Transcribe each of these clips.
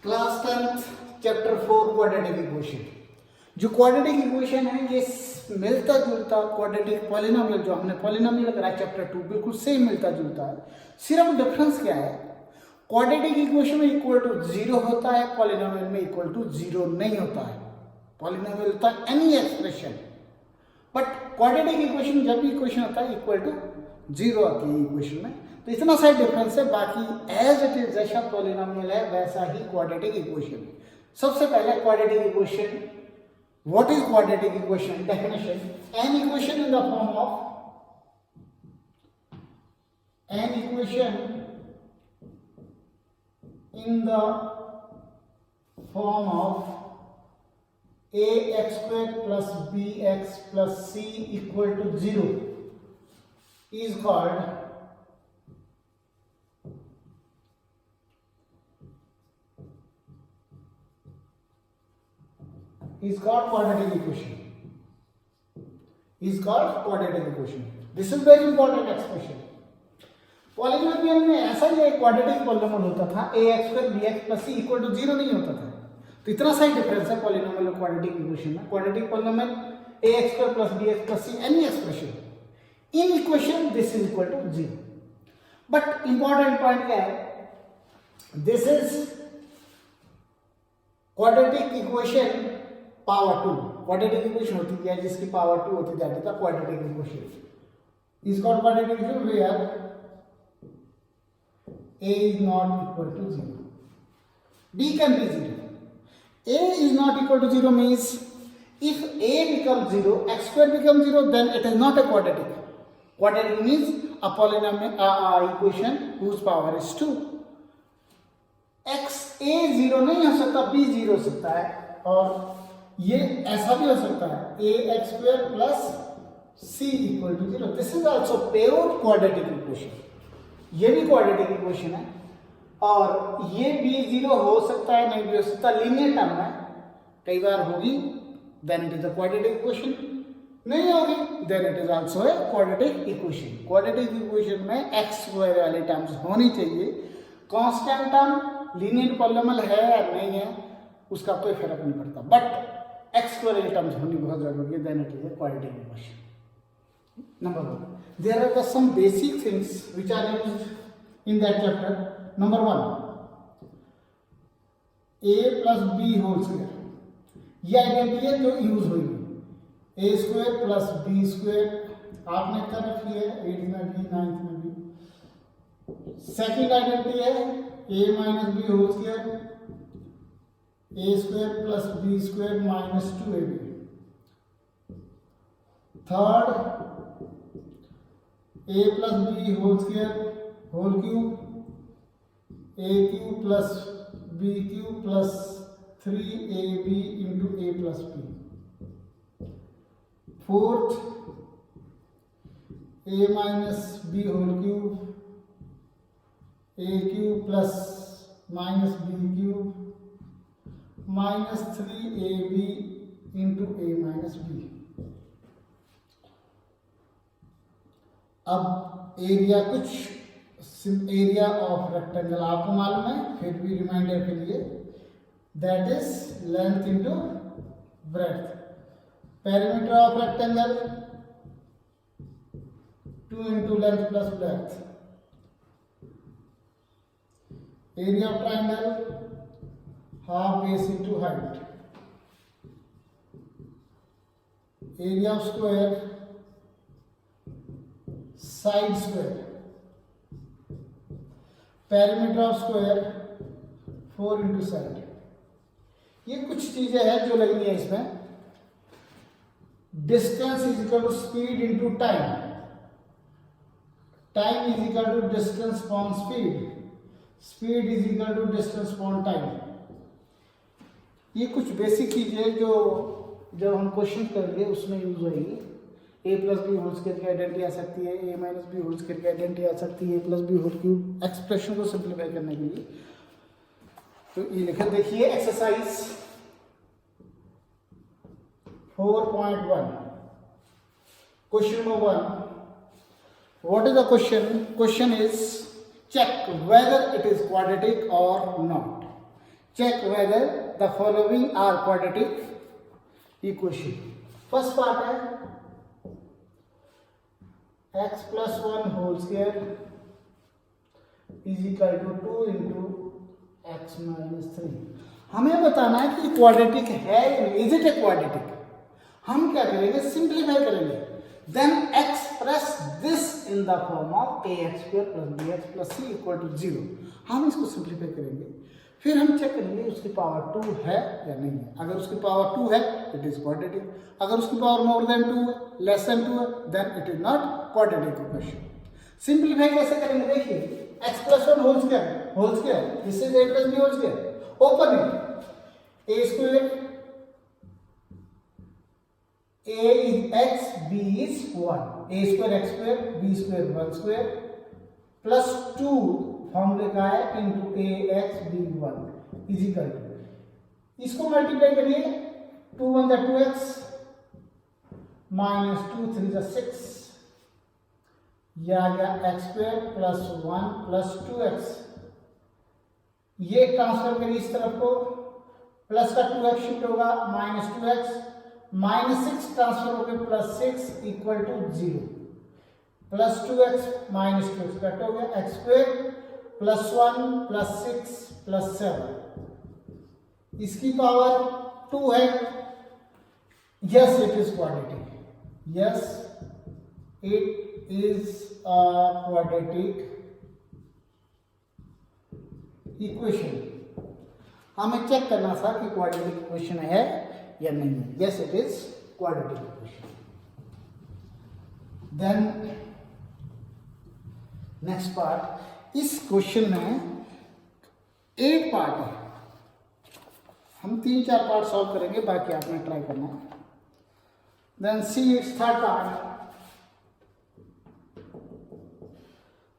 Class 10 chapter 4 quadratic equation. जो quadratic equation है ये मिलता जुलता क्वाड्रेटिक पॉलिनोमियल जो हमने पॉलिनोमियल करा चैप्टर 2 बिल्कुल सेम मिलता जुलता है। सिर्फ डिफरेंस क्या है, क्वाड्रेटिक इक्वेशन में इक्वल टू 0 होता है, पॉलिनोमियल में इक्वल टू 0 नहीं होता है। पॉलिनोमियल होता है any expression, but quadratic equation जब भी इक्वेशन होता है इक्वल टू 0 आती है इक्वेशन में। तो इतना सा डिफरेंस है, बाकी एज इट इज जैसा पॉलिनोमियल है वैसा ही क्वाड्रेटिक इक्वेशन है। सबसे पहले quadratic equation, what is quadratic equation? Definition, an equation in the form of an equation in the form of ax square plus bx plus c equal to 0 is called quadratic equation. Is called quadratic equation. This is very important expression. Polynomial में ऐसा ही एक quadratic polynomial होता था, ax square bx plus c equal to 0 नहीं होता था। तो इतना सा ही डिफरेंस है पॉलिनोमियल और क्वाड्रेटिक इक्वेशन में। Quadratic polynomial ax square plus bx plus c any expression in equation this is equal to 0। But important point क्या है, this is quadratic equation power 2। Quadratic equation होती है जिसकी पावर 2 होती है, that is the quadratic equation. Is called quadratic equation where a is not equal to 0. b can be 0. a is not equal to 0 means if a becomes 0, x square becomes 0, then it is not a quadratic. Quadratic means a polynomial equation whose power is 2. x a 0 नहीं हो सकता, b 0 हो सकता है, और ये ऐसा भी हो सकता है a x square plus c equal to 0. This is also pure quadratic equation. ये भी क्वाड्रेटिक इक्वेशन है, और ये भी 0 हो सकता है, नहीं भी हो सकता, लीनियर टर्म है। कई बार होगी then it is a quadratic equation, नहीं होगी then it is also a quadratic equation. Quadratic equation में एक्स स्क्वायर वाले टर्म्स होनी चाहिए। कांस्टेंट टर्म लीनियर पॉलिनोमियल है या नहीं है उसका कोई फर्क नहीं पड़ता, बट एक्स स्क्वायर वाले टर्म्स होनी बहुत जरूरी है, then it is a quadratic equation. Number 1, there are some basic things which are used in that chapter. Number 1, a plus b whole square, ये आइडेंटिटी है जो यूज हुई। a square plus b square आपने कर रखी है 8th में भी 9th में भी। सेकंड आइडेंटिटी है a minus b whole square, a square plus b square minus 2ab। Third a plus b whole square whole cube a cube plus b cube plus 3ab into a plus b। fourth a minus b whole cube a cube plus minus b cube minus 3ab into a minus b। अब area कुछ area of rectangle आपको मालूम है, फिर भी reminder के लिए, that is length into breadth. Perimeter of rectangle 2 into length plus breadth. Area of triangle half base into height. Area of square side square. Perimeter of square 4 into side. ये कुछ चीजें हैं जो लगनी है इसमें। Distance is equal to speed into time, time is equal to distance upon speed, speed is equal to distance upon time. ये कुछ बेसिक चीजें जो जब हम क्वेश्चन करेंगे उसमें यूज होगी। a plus B whole square की आइडेंटिटी आ सकती है, a minus B whole square की आइडेंटिटी आ सकती है, a plus B whole cube, expression को सिंप्लीफाई करने के लिए। तो ये लिखे देखिए exercise 4.1 question number 1, what is the question? Question is check whether it is quadratic or not. check whether the following are quadratic equation. First part है x plus 1 whole square is equal to 2 into x minus 3. हमें बताना है कि quadratic है, is it a quadratic. हम क्या करेंगे, simplify करेंगे. Then express this in the form of ax square plus bx plus c equal to 0. हम इसको सिंप्लीफाई करेंगे, फिर हम चेक करेंगे उसकी पावर 2 है या नहीं है. अगर उसकी पावर 2 है इट इज क्वाड्रेटिक. अगर उसकी पावर मोर देन 2 है, लेस देन 2 है, then it is not quadratic equation. Simplify कैसे करेंगे, देखिए x plus 1 whole square, this is a plus b whole square. Open it, a square, a is x, b is 1. a square x square, b square 1 square plus 2 form लिखा है into ax b1 is equal to, इसको multiply करिए, 2 1 जा 2x minus 2 3 जा 6, ये आ गया x square plus 1 plus 2x. ये ट्रांसफर करिए इस तरफ को, प्लस का 2x शिफ्ट होगा माइनस 2x, माइनस 6 ट्रांसफर होकर plus 6 equal to 0, plus 2x minus 2x cut हो गया, x square plus 1 plus 6 plus 7, इसकी पावर 2 है. Yes it is quadratic, yes it is a quadratic equation. हमें check करना था कि क्वाड्रेटिक इक्वेशन है या नहीं है. Yes it is quadratic equation. Then next part, इस क्वेश्चन में 8 पार्ट है, हम 3-4 पार्ट सॉल्व करेंगे, बाकी आपने ट्राई करना है. Then see it's third part.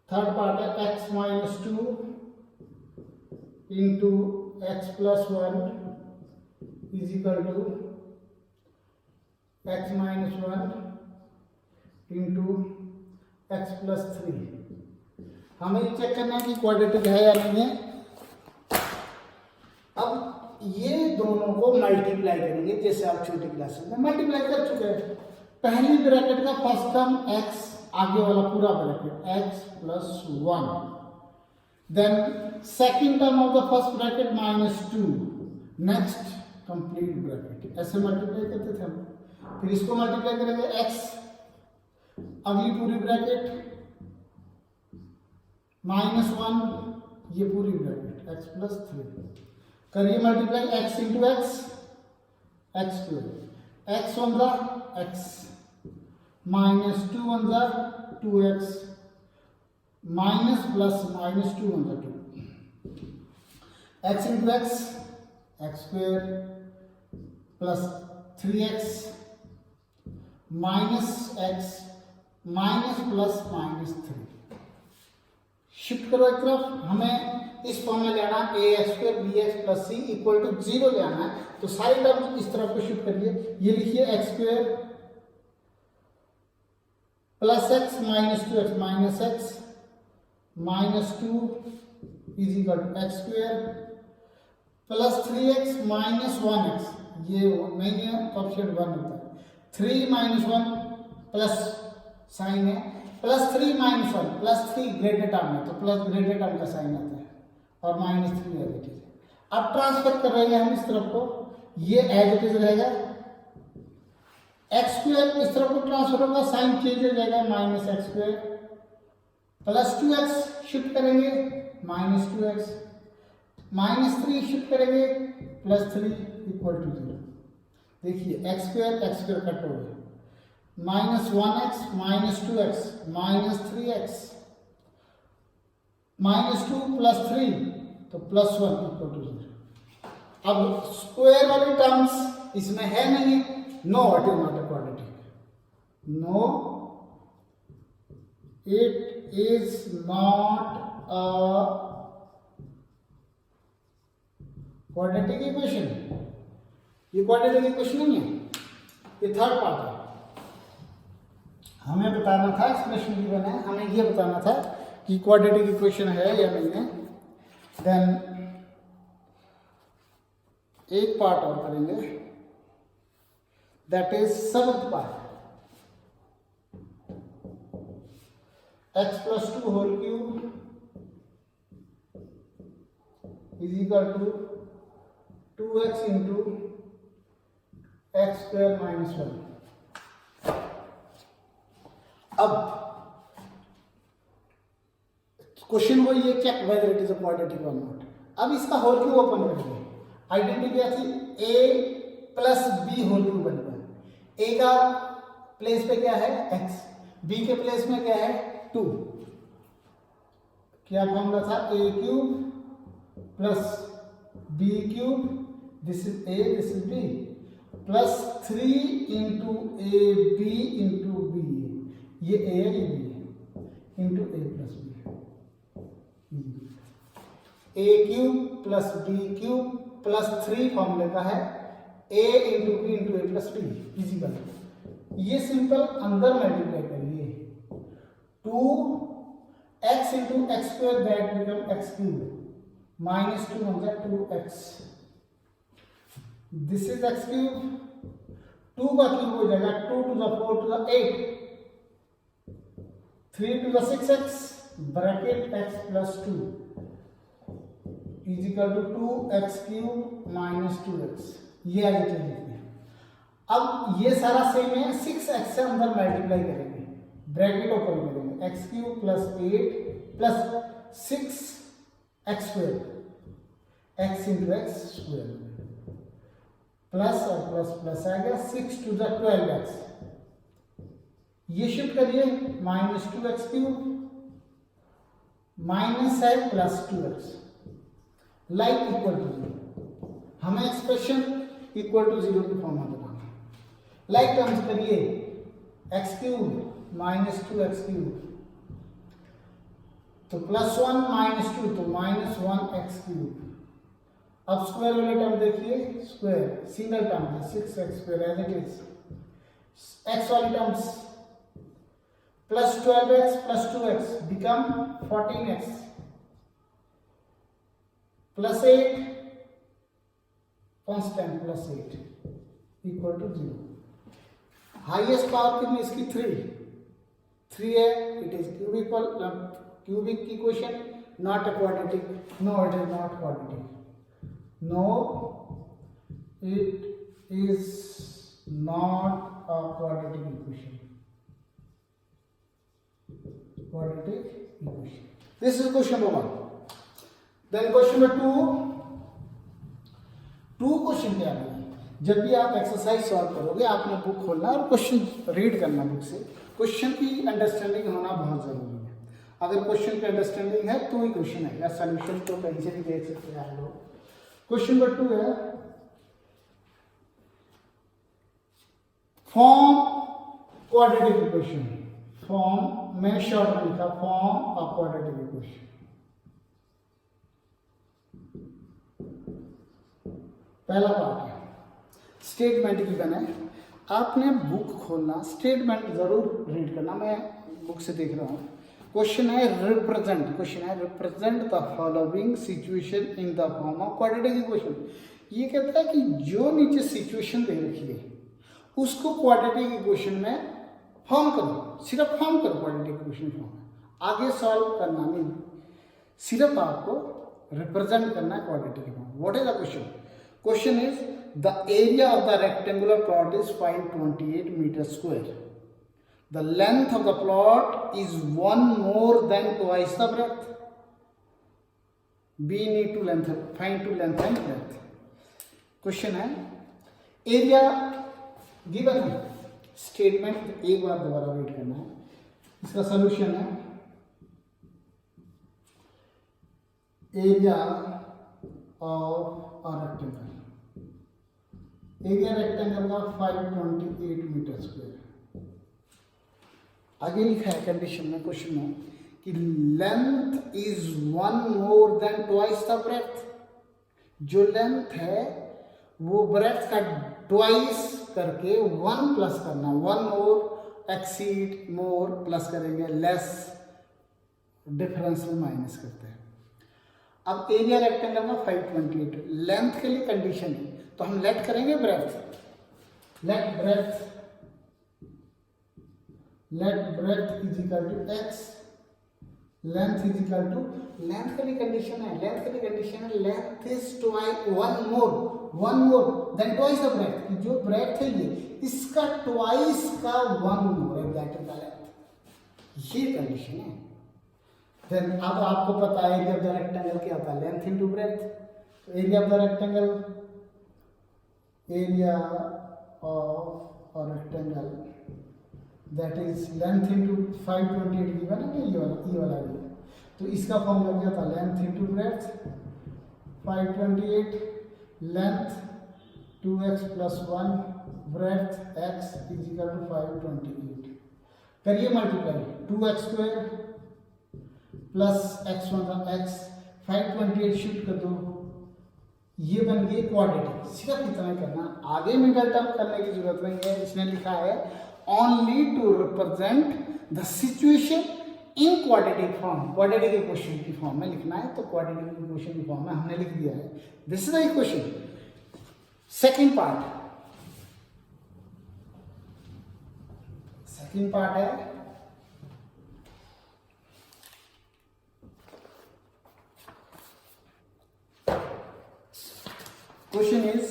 Third part है x minus 2 into x plus 1 is equal to x minus 1 into x plus 3. हमें चेक करना है कि क्वाड्रेटिक है या नहीं है. अब ये दोनों को मल्टीप्लाई करेंगे, जैसे आप छोटी क्लासेस में मल्टीप्लाई कर चुके हैं. पहली ब्रैकेट का फर्स्ट टर्म x, आगे वाला पूरा bracket x plus 1, then second term of the first bracket minus 2, next complete bracket. ऐसे मल्टीप्लाई करते थे हम. फिर इसको मल्टीप्लाई करेंगे x, अगली पूरी ब्रैकेट माइनस 1, ये पूरी ब्रैकेट x प्लस 3. करिए multiply x into x, x square, x 1 जा x माइनस 2 1 जा 2x माइनस प्लस माइनस 2 1 जा 2, x into x, x square plus 3x minus x minus plus minus 3. Shift करो एक तरफ. हमें इस फॉर्म में लेना है ax square bx plus c equal to 0 लेना है, तो सारी टर्म इस तरफ को शिफ्ट करिए. ये लिखिए x square plus x minus 2x minus x minus 2 is equal to x square plus 3x minus 1x, ये नहीं है ऑप्शन 1 होता है. 3 माइनस 1 प्लस साइन है, plus 3 minus 1 plus 3 greater term है, तो प्लस ग्रेटर टर्म का साइन आता है और माइनस 3 है. ठीक है, अब ट्रांसफर कर रहे हैं हम इस तरफ को, ये एज इट इज रहेगा. एक्स स्क्वायर इस तरफ को ट्रांसफर होगा, साइन चेंज हो जाएगा, minus x square plus 2x shift करेंगे माइनस 2x माइनस 3 शिफ्ट करेंगे प्लस 3 इक्वल टू 0. देखिए एक्स स्क्वायर कट हो गया, minus 1x minus 2x minus 3x minus 2 plus 3 तो प्लस 1 इक्वल टू 0. अब स्क्वायर वाली टर्म्स इसमें है नहीं, no it is not a quadratic. No it is not a quadratic equation. ये क्वाड्रेटिक इक्वेशन नहीं है, ये थर्ड पार्ट है. हमें बताना था, एक्सप्रेशन भी बना है, हमें ये बताना था कि क्वाड्रेटिक इक्वेशन है या नहीं है. देन एक पार्ट और करेंगे, that is seventh part. x+2 whole cube is equal to 2x into x² minus 1। अब क्वेश्चन वो ये check whether it is a quadratic और नॉट। अब इसका होल क्यूब ओपन करेंगे, आइडेंटिटी क्या थी, a plus B whole cube बनेगा। a का प्लेस पे क्या है x, b के प्लेस में क्या है 2। क्या फॉर्मूला था, a cube plus b cube, this is a this is b, plus 3 into A B into B, ये a है ये b है, into a plus b, a cube plus b cube plus 3 फॉर्मूले का है a into B into A plus B is equal. ये simple अंदर multiply करिए, 2x into x² that become x cube minus 2 हो जाए 2x, this is x cube, 2 का cube हो जाएगा 2 to the 4 to the 8, 3 to the 6x bracket x plus 2 is equal to 2x cube minus 2x। ये आ जाती है। अब ये सारा सेम है, 6x से अंदर मल्टीप्लाई करेंगे, ब्रैकेट ओपन करेंगे, x cube plus 8 plus 6x² x into x square plus और प्लस प्लस आएगा 6 टू द 12x, ये शिफ्ट करिए माइनस 2x क्यूब माइनस है plus 2x, like equal to 0। हमें एक्सप्रेशन इक्वल टू 0 की form में बनाना है। लाइक टर्म्स करिए, x cube minus 2x cube, तो प्लस 1 माइनस 2 तो माइनस 1x क्यूब। अब स्क्वायर वाले टर्म देखिए, स्क्वायर सिंगल टर्म है 6x² as it is, x वाली terms plus 12x plus 2x become 14x plus 8 constant plus 8 equal to 0। Highest power कितनी इसकी 3 है, it is cubic equation, not a quadratic, no it is not quadratic, no it is not a quadratic equation, quadratic equation. This is question number 1. Then question number 2 question क्या है, जब भी आप exercise solve करोगे आपने book खोलना और question read करना बुक से। क्वेश्चन की अंडरस्टैंडिंग होना बहुत जरूरी है, अगर क्वेश्चन की अंडरस्टैंडिंग है तो ही क्वेश्चन है, या सोल्यूशन तो कहीं से भी देख सकते हैं आप लोग। क्वेश्चन नंबर 2 है, फॉर्म क्वाड्रेटिक इक्वेशन, फॉर्म मैंने शॉर्ट में लिखा फॉर्म ऑफ क्वाड्रेटिक इक्वेशन। पहला पार्ट है स्टेटमेंट की बना है, आपने बुक खोलना, स्टेटमेंट जरूर रीड करना, मैं बुक से देख रहा हूँ। क्वेश्चन है रिप्रेजेंट, क्वेश्चन है represent the following situation in the form of quadratic equation. ये कहता है कि जो नीचे सिचुएशन दे रखी है उसको क्वाड्रेटिक इक्वेशन में फॉर्म करो, सिर्फ फॉर्म करो क्वाड्रेटिक इक्वेशन फॉर्म, आगे सॉल्व करना नहीं, सिर्फ आपको रिप्रेजेंट करना है quadratic form. What is the question? Question is the area of the rectangular plot is 528 meter square, the length of the plot is 1 more than twice the breadth, b need to length, find to length and breadth। Question है area given है, statement एक बार दोबारा read करना है, इसका solution है area of a rectangle, area rectangle का 528 meter square. आगे लिखा है कंडीशन में क्वेश्चन में कि length is 1 more than twice the breadth, जो लेंथ है वो ब्रेथ का ट्वाइस करके 1 प्लस करना, 1 more एक्सीड मोर प्लस करेंगे, लेस डिफरेंस में माइनस करते हैं। अब एरिया रेक्टेंगल का 528, लेंथ के लिए कंडीशन है, तो हम लेट करेंगे breadth, let breadth is equal to x, length is equal to, length के लिए कंडीशन है, length is twice, one more than twice of breadth, कि जो ब्रेथ है ये इसका ट्वाइस का वन मोर है, दैट इज द लेंथ, ये कंडीशन है। देन अब आपको पता है एरिया ऑफ द रेक्टेंगल क्या होता है, लेंथ इनटू ब्रेथ, तो area of the rectangle, area of rectangle that is length into 528 given है, ये वाला एरिया, तो इसका फॉर्मूला क्या था, length into breadth 528, length 2x + 1, breadth x is equal to 528, करिए मल्टीप्लाई, 2x² प्लस x1 का x, 528 शिफ्ट कर दो, ये बन गई क्वाड्रेटिक, सिर्फ इतना ही करना, आगे मिडल टर्म करने की जरूरत नहीं है, इसने लिखा है only to represent the situation in quadratic form, quadratic equation की फॉर्म में लिखना है, तो quadratic equation की फॉर्म में हमने लिख दिया है, this is the equation. Second part है question is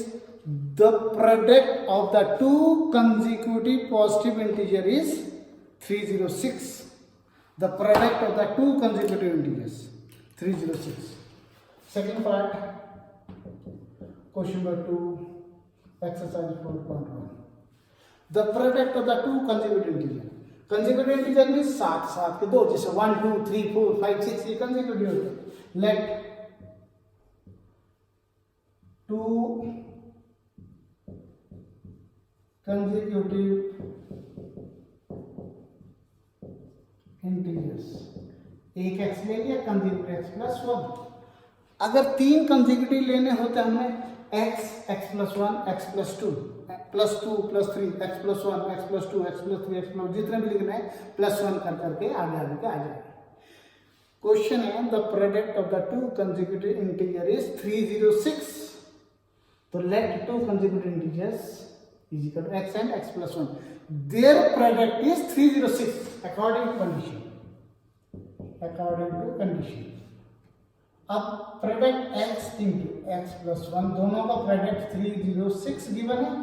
the product of the two consecutive positive integer is 306, the product of the two consecutive integers 306. Second part, question number 2, exercise 4.1, the product of the two consecutive integer means 7 के दो, जैसे 1 2 3 4 5 6 ये consecutive होते हैं, let two consecutive integers, एक x ले लिया, consecutive x + 1, अगर 3 consecutive लेने होते हमें x + 1 x + 2 +2 +3 x + 1 x + 2 x + 3 x + जितने भी लिखना है +1 कर करके आगे आ जाएगा। क्वेश्चन है the product of the two consecutive integer is 306, तो let two consecutive integers is equal to x and x + 1, their product is 306 according to condition, अब प्रोडक्ट x into x + 1, दोनों का प्रोडक्ट 306 गिवन है,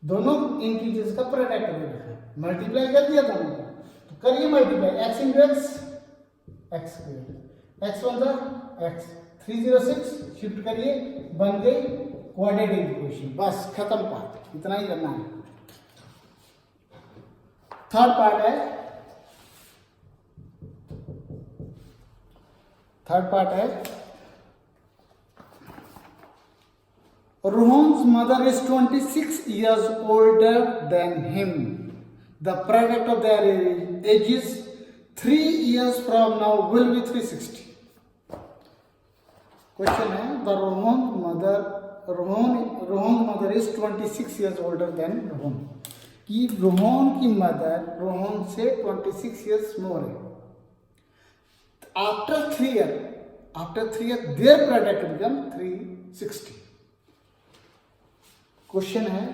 दोनों integers का product है, multiply कर दिया था मैंने, तो करिए multiply, x into x x², x1 था x, 306 शिफ्ट करिए, बन गई क्वाड्रेटिक इक्वेशन, बस खत्म पार्ट, इतना ही करना है। थर्ड पार्ट है Rohan's mother is 26 years older than him, the product of their ages 3 years from now will be 360. Question है the Rohan mother is 26 years older than Rohan, कि रोहन की मदर रोहन से 26 years मोर है, after 3 years their product become 360। Question है,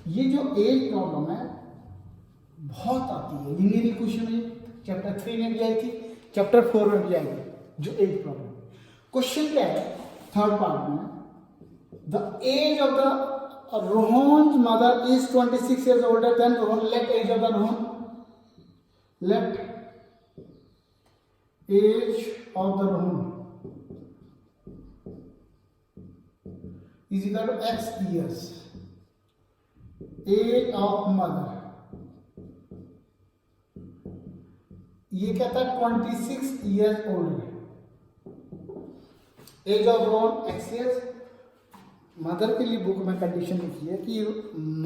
ये जो as problem है बहुत आती है, लीनियर इक्वेशन में चैप्टर 3 में भी आई थी, चैप्टर 4 में भी आई थी, जो एज प्रॉब्लम। क्वेश्चन क्या है थर्ड पार्ट में, the age of the Rohan's mother is 26 years older than Rohan, let age of the Rohan, let age of the Rohan is equal to x years, age of mother, ये कहता है 26 years old, age of Rohan x years, mother के लिए book में condition लिखी है कि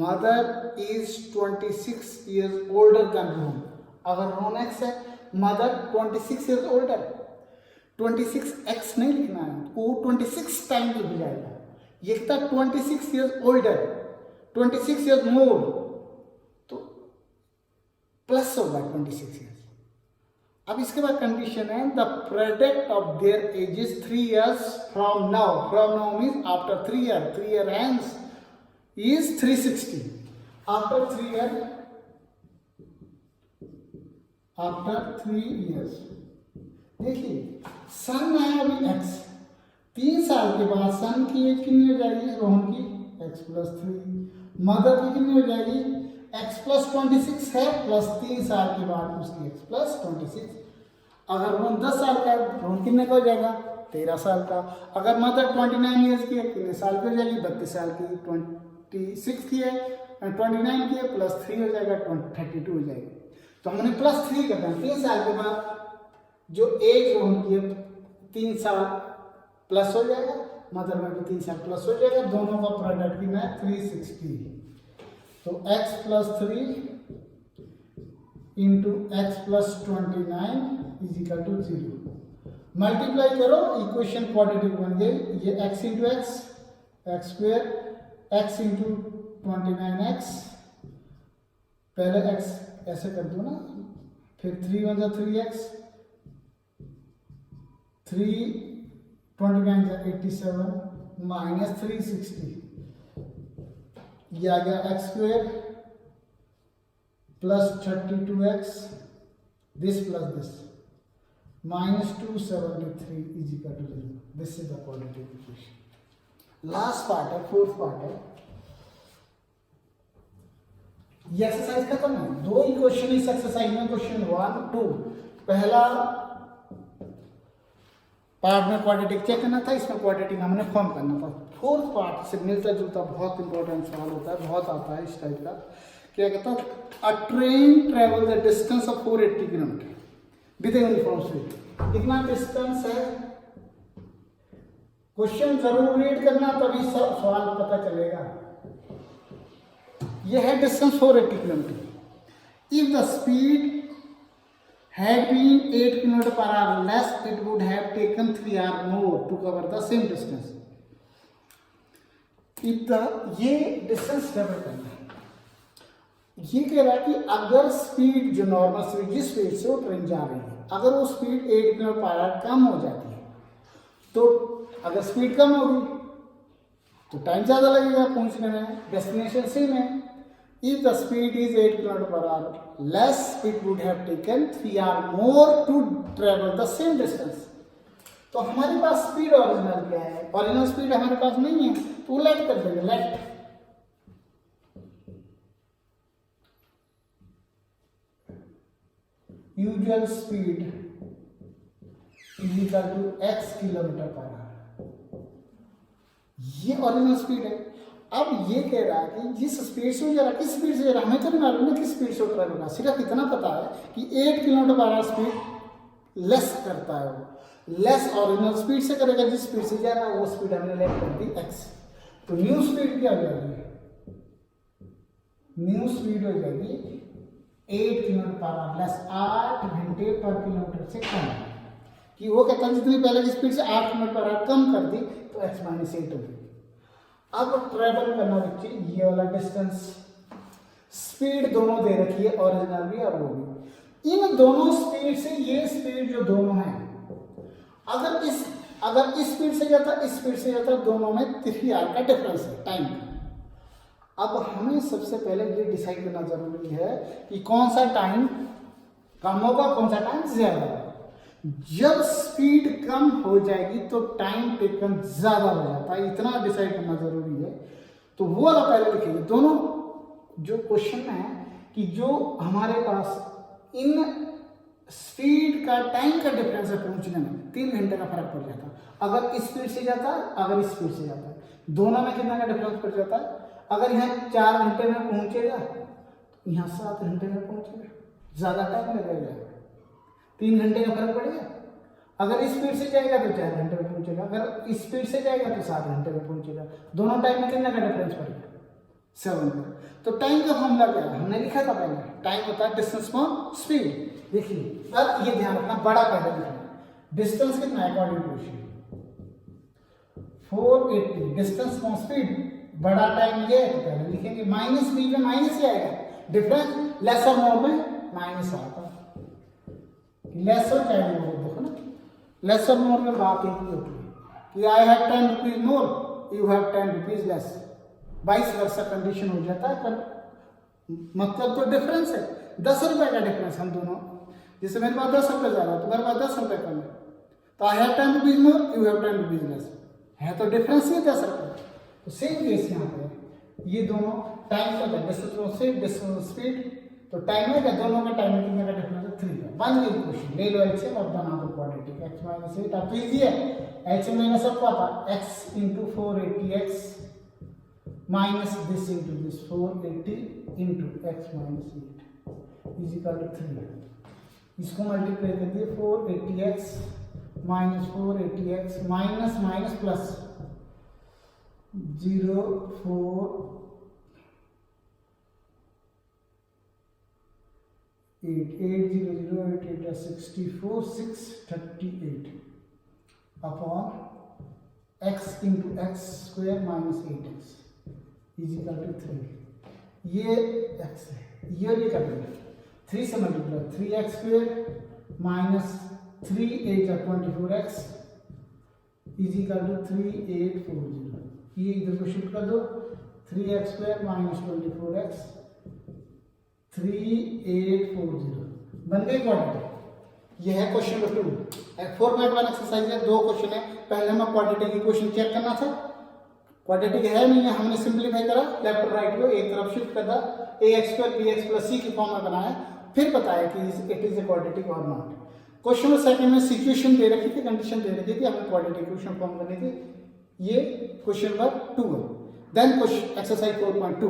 mother is 26 years older than Rohan, अगर रोहन x है मदर 26 years ओल्डर, 26x नहीं लिखना है, वो 26 टाइम्स हो जाएगा, ये था 26 years ओल्डर, 26 years मोर, तो प्लस होगा 26 years, अब इसके बाद कंडीशन है the product of their edges 3 years from now means after 3 year hence is 360 after 3 years। देखिए सन है अभी x, 3 साल के बाद सन की एज कितनी हो जाएगी रोहन की x+3, मदर की कितनी हो जाएगी x+26 है प्लस 3 साल के बाद उसकी x+26। अगर रोहन 10 साल का है रोहन कितने का हो जाएगा 13 साल का। अगर मदर 29 ईयर्स की है कितने साल की हो जाएगी 32 साल की, 26 की है 29 की है प्लस 3 हो जाएगा 32 हो जाएगी। तो हमने +3 करना है, 3 साल के बाद जो एज रोहन की है 3 साल प्लस हो जाएगा, मदर में भी 3 साल प्लस हो जाएगा, दोनों का प्रोडक्ट की मैं 360। तो x+3 into x+29 is equal to 0। Multiply करो इक्वेशन क्वाड्रेटिक बन गई, ये x into x square x into 29x, पहले x ऐसे कर दो ना, फिर 3 × 3x, 3 29 87 माइनस 360, ये आ गया x square plus 32x this plus this minus 273 is equal to 0। This is the quadratic equation. Last part है, फोर्थ पार्ट है, ये एक्सरसाइज खत्म है। 2 इक्वेशन इस एक्सरसाइज में, क्वेश्चन 1 2। पहला पार्ट में क्वाड्रेटिक चेक करना था, इसमें क्वाड्रेटिक हमने फॉर्म करना था। फोर्थ पार्ट से मिलता जुलता बहुत इंपॉर्टेंट सवाल होता है, बहुत आता है इस टाइप का। क्या कहता है, अ train travel the distance of 480 kilometre with uniform speed. कितना डिस्टेंस है, क्वेश्चन जरूर रीड करना तभी सब सवाल पता चलेगा। यह है distance 480 kilometre. If the speed had been 8 km/h less, it would have taken 3 hours more to cover the same distance. If the ये डिस्टेंस ट्रेवल करना है, ये कह रहा है कि अगर स्पीड जो नॉर्मल स्पीड जिस स्पीड से वो ट्रेन जा रही है, अगर वो स्पीड 8 km/h कम हो जाती है, तो अगर स्पीड कम होगी तो टाइम ज़्यादा लगेगा पहुंचने में, डेस्टिनेशन सेम है। If the speed is 8 km/h less, it would have taken 3 hours more to travel the same distance. तो हमारे पास स्पीड ओरिजिनल क्या है, ओरिजिनल स्पीड हमारे पास नहीं है, तो लेट कर देंगे, let usual speed is equal to x km/h। ये ओरिजिनल स्पीड है। अब ये कह रहा है कि जिस स्पीड से जा रहा है, किस स्पीड से जा रहा है, हमें तो नहीं मालूम है किस स्पीड से ट्रेवल होगा, सिर्फ इतना पता है कि 8 km/h स्पीड लेस करता है, वो लेस ओरिजिनल स्पीड से करेगा, जिस स्पीड से जा रहा है वो स्पीड हमने लेट कर दी x। तो न्यू स्पीड क्या हो जाएगी, न्यू स्पीड हो जाएगी 8 km/h लेस, 8 घंटे पर किलोमीटर से कम, कि वो कहता है जितनी पहले की स्पीड से 8 km/h कम कर दी तो x - 8 हो गई। अब ट्रेवल करना बच्चे, ये वाला डिस्टेंस, स्पीड दोनों दे रखी है, ओरिजिनल भी और वो भी। इन दोनों स्पीड से ये स्पीड जो दोनों है, अगर इस स्पीड से जाता, इस स्पीड से जाता, दोनों में 3 आवर का डिफरेंस है टाइम का। अब हमें सबसे पहले ये डिसाइड करना जरूरी है कि कौन सा टाइम कम होगा, कौन सा टाइम ज्यादा होगा। जब स्पीड कम हो जाएगी तो टाइम टेकन ज्यादा हो जाता है, इतना डिसाइड करना जरूरी है। तो वो वाला पहले लिखेंगे। दोनों जो क्वेश्चन है कि जो हमारे पास इन स्पीड का टाइम का डिफरेंस है पहुंचने में, 3 घंटे का फर्क पड़ जाता है। अगर इस स्पीड से जाता है, अगर इस स्पीड से जाता है, दोनों में कितना का डिफरेंस पड़ जाता है। अगर यहाँ 4 घंटे में पहुंचेगा, यहाँ 7 घंटे में पहुंचेगा, ज्यादा टाइम लगेगा, 3 घंटे का फर्क पड़ेगा। अगर इस स्पीड से जाएगा तो 4 घंटे में पहुंचेगा, अगर इस स्पीड से जाएगा तो 7 घंटे में पहुंचेगा। दोनों टाइम में कितना का डिफरेंस पड़ेगा, 7 का। तो टाइम का फॉर्मूला क्या है, हमने लिखा था पहले, टाइम होता है डिस्टेंस फ्रॉम स्पीड। देखिए अब ये ध्यान रखना, बड़ा पहले लिखना, डिस्टेंस कितना है according to equation 480, distance from speed, बड़ा टाइम ये है तो पहले लिखेंगे, माइनस बी में माइनस ही आएगा, डिफरेंस लेस और मोर में माइनस आता है। लेस और चाहे मोर, देखो ना लेस और मोर में बात एक ही होती है कि I have 10 rupees more, you have 10 rupees less, 22 वर्ष का कंडीशन हो जाता है। पर मतलब तो डिफरेंस है, 10 रुपए का डिफरेंस हम दोनों, जैसे मेरे पास 10 रुपये ज़्यादा तो मेरे पास 10 रुपये कम है, तो I have 10 rupees more, you have 10 rupees less, है तो डिफरेंस ही 10 रुपये। तो सेम केस यहाँ पे ये दोनों टाइम का डिस्टेंस स्पीड, तो टाइम है क्या दोनों का टाइम कितने का डिफरेंस है 3 का। बन गई क्वेश्चन, ले लो एलसीएम और बना दो क्वाड्रेटिक। x माइनस 8 आपको इजी है, एलसीएम लेना सबको आता है, x into 480x minus this into this 480 into x minus 8 is equal to 3। इसको मल्टीप्लाई कर दिए 480x minus 480x minus minus plus 0 4 8 8 0 0 8 8 64 638 upon x into x square minus 8x is equal to 3। ये x है, ये भी कर देंगे 3 से multiply 3x square minus 3 8 24x is equal to 3840। ये इधर को शिफ्ट कर दो, 3x स्क्वायर माइनस 24x 3840 बन गई क्वाड्रेटिक। ये है क्वेश्चन नंबर 2। 4.1 एक्सरसाइज है, 2 क्वेश्चन है। पहले हमें क्वाड्रेटिक की क्वेश्चन चेक करना था, क्वाड्रेटिक है नहीं है, हमने सिंप्लीफाई करा, लेफ्ट और राइट को एक तरफ शिफ्ट कर दा, ax square bx plus c की फॉर्म में बनाया, फिर बताया कि इट इज ए क्वाड्रेटिक और नॉट। क्वेश्चन नंबर 2 में सिचुएशन दे रखी थी, कंडीशन दे रखी थी, हमें क्वाड्रेटिक क्वेश्चन फॉर्म करनी थी। ये क्वेश्चन नंबर 2 है। Then question exercise 4.2